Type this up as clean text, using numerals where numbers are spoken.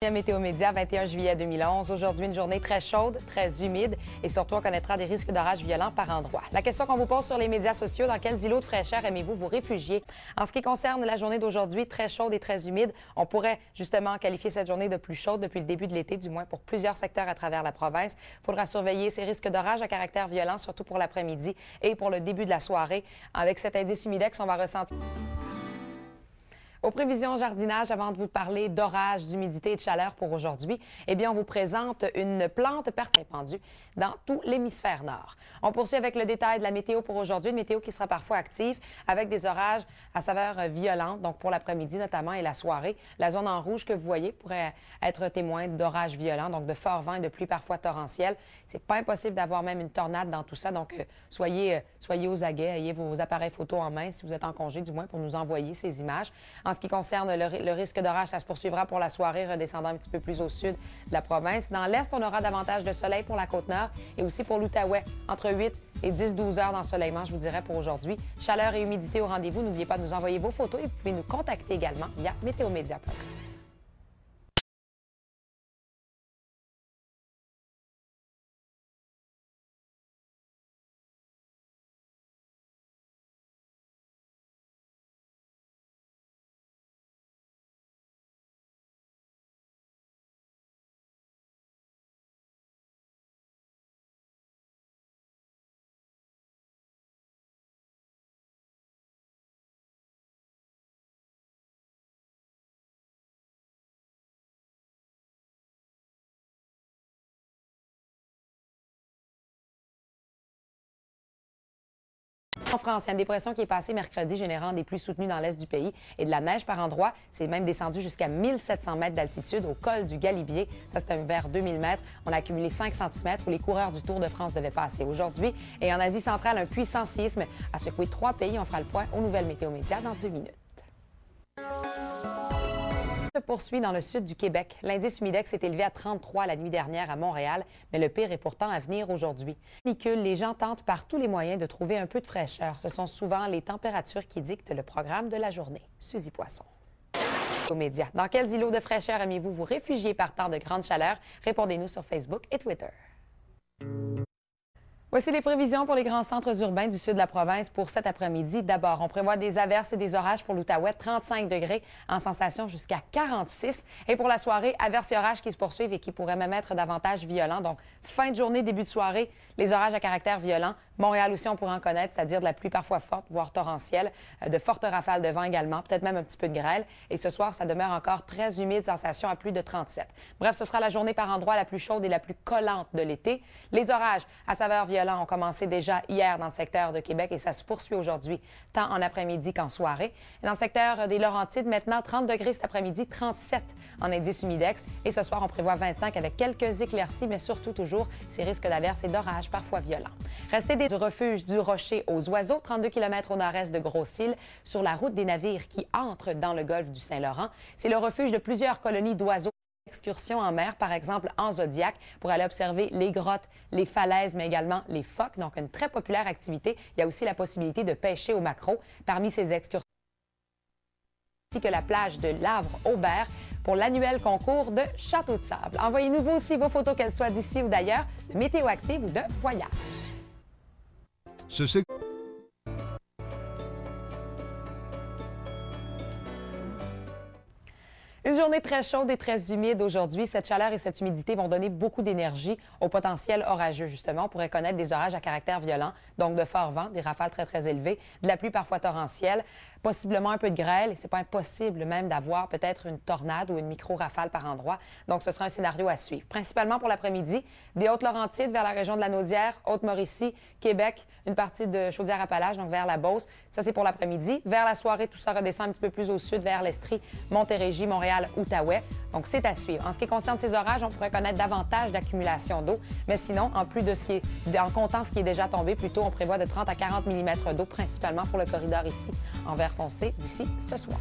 Météo Média, 21 juillet 2011. Aujourd'hui, une journée très chaude, très humide et surtout, on connaîtra des risques d'orages violents par endroits. La question qu'on vous pose sur les médias sociaux, dans quels îlots de fraîcheur aimez-vous vous réfugier? En ce qui concerne la journée d'aujourd'hui, très chaude et très humide, on pourrait justement qualifier cette journée de plus chaude depuis le début de l'été, du moins pour plusieurs secteurs à travers la province. Il faudra surveiller ces risques d'orages à caractère violent, surtout pour l'après-midi et pour le début de la soirée. Avec cet indice humidex, on va ressentir... Aux prévisions jardinage, avant de vous parler d'orage, d'humidité et de chaleur pour aujourd'hui, eh bien, on vous présente une plante répandue dans tout l'hémisphère nord. On poursuit avec le détail de la météo pour aujourd'hui, une météo qui sera parfois active avec des orages à saveur violente, donc pour l'après-midi notamment et la soirée. La zone en rouge que vous voyez pourrait être témoin d'orages violents, donc de forts vents et de pluies parfois torrentielles. C'est pas impossible d'avoir même une tornade dans tout ça, donc soyez aux aguets, ayez vos appareils photo en main si vous êtes en congé du moins pour nous envoyer ces images. En ce qui concerne le risque d'orage, ça se poursuivra pour la soirée, redescendant un petit peu plus au sud de la province. Dans l'est, on aura davantage de soleil pour la Côte-Nord et aussi pour l'Outaouais, entre 8 et 10-12 heures d'ensoleillement, je vous dirais, pour aujourd'hui. Chaleur et humidité au rendez-vous. N'oubliez pas de nous envoyer vos photos et vous pouvez nous contacter également via météomédia.com. En France, il y a une dépression qui est passée mercredi, générant des pluies soutenues dans l'est du pays et de la neige par endroits. C'est même descendu jusqu'à 1700 mètres d'altitude au col du Galibier. Ça, c'est vers 2000 mètres. On a accumulé 5 cm où les coureurs du Tour de France devaient passer aujourd'hui. Et en Asie centrale, un puissant séisme a secoué 3 pays. On fera le point aux nouvelles Météo Média dans 2 minutes. Se poursuit dans le sud du Québec. L'indice humidex s'est élevé à 33 la nuit dernière à Montréal, mais le pire est pourtant à venir aujourd'hui. Canicule, les gens tentent par tous les moyens de trouver un peu de fraîcheur. Ce sont souvent les températures qui dictent le programme de la journée. Suzy Poisson. Aux médias. Dans quels îlots de fraîcheur aimez-vous vous réfugier par temps de grande chaleur? Répondez-nous sur Facebook et Twitter. Voici les prévisions pour les grands centres urbains du sud de la province pour cet après-midi. D'abord, on prévoit des averses et des orages pour l'Outaouais, 35 degrés en sensation jusqu'à 46. Et pour la soirée, averses et orages qui se poursuivent et qui pourraient même être davantage violents. Donc, fin de journée, début de soirée, les orages à caractère violent. Montréal aussi, on pourrait en connaître, c'est-à-dire de la pluie parfois forte, voire torrentielle, de fortes rafales de vent également, peut-être même un petit peu de grêle. Et ce soir, ça demeure encore très humide, sensation à plus de 37. Bref, ce sera la journée par endroit la plus chaude et la plus collante de l'été. Les orages à saveur violent ont commencé déjà hier dans le secteur de Québec et ça se poursuit aujourd'hui, tant en après-midi qu'en soirée. Et dans le secteur des Laurentides, maintenant 30 degrés cet après-midi, 37 en indice humidex. Et ce soir, on prévoit 25 avec quelques éclaircies, mais surtout toujours ces risques d'averses et d'orages parfois violents. Restez du refuge du Rocher aux Oiseaux, 32 km au nord-est de Grosse-Île, sur la route des navires qui entrent dans le golfe du Saint-Laurent. C'est le refuge de plusieurs colonies d'oiseaux. Excursions en mer, par exemple en Zodiac, pour aller observer les grottes, les falaises, mais également les phoques. Donc, une très populaire activité. Il y a aussi la possibilité de pêcher au maquereau. Parmi ces excursions, ainsi que la plage de Lavre-Aubert pour l'annuel concours de château de sable. Envoyez-nous vous aussi vos photos, qu'elles soient d'ici ou d'ailleurs, de météo active ou de voyage. Une journée très chaude et très humide aujourd'hui. Cette chaleur et cette humidité vont donner beaucoup d'énergie au potentiel orageux, justement. On pourrait connaître des orages à caractère violent, donc de forts vents, des rafales très, très élevées, de la pluie parfois torrentielle, possiblement un peu de grêle. Et c'est pas impossible même d'avoir peut-être une tornade ou une micro-rafale par endroit. Donc, ce sera un scénario à suivre. Principalement pour l'après-midi, des Hautes-Laurentides vers la région de la Naudière, Haute-Mauricie, Québec, une partie de Chaudière-Appalaches, donc vers la Beauce. Ça, c'est pour l'après-midi. Vers la soirée, tout ça redescend un petit peu plus au sud, vers l'Estrie, Montérégie, Montréal, Outaouais. Donc, c'est à suivre. En ce qui concerne ces orages, on pourrait connaître davantage d'accumulation d'eau. Mais sinon, en plus de en comptant ce qui est déjà tombé, plutôt, on prévoit de 30 à 40 mm d'eau, principalement pour le corridor ici, en vert foncé, d'ici ce soir.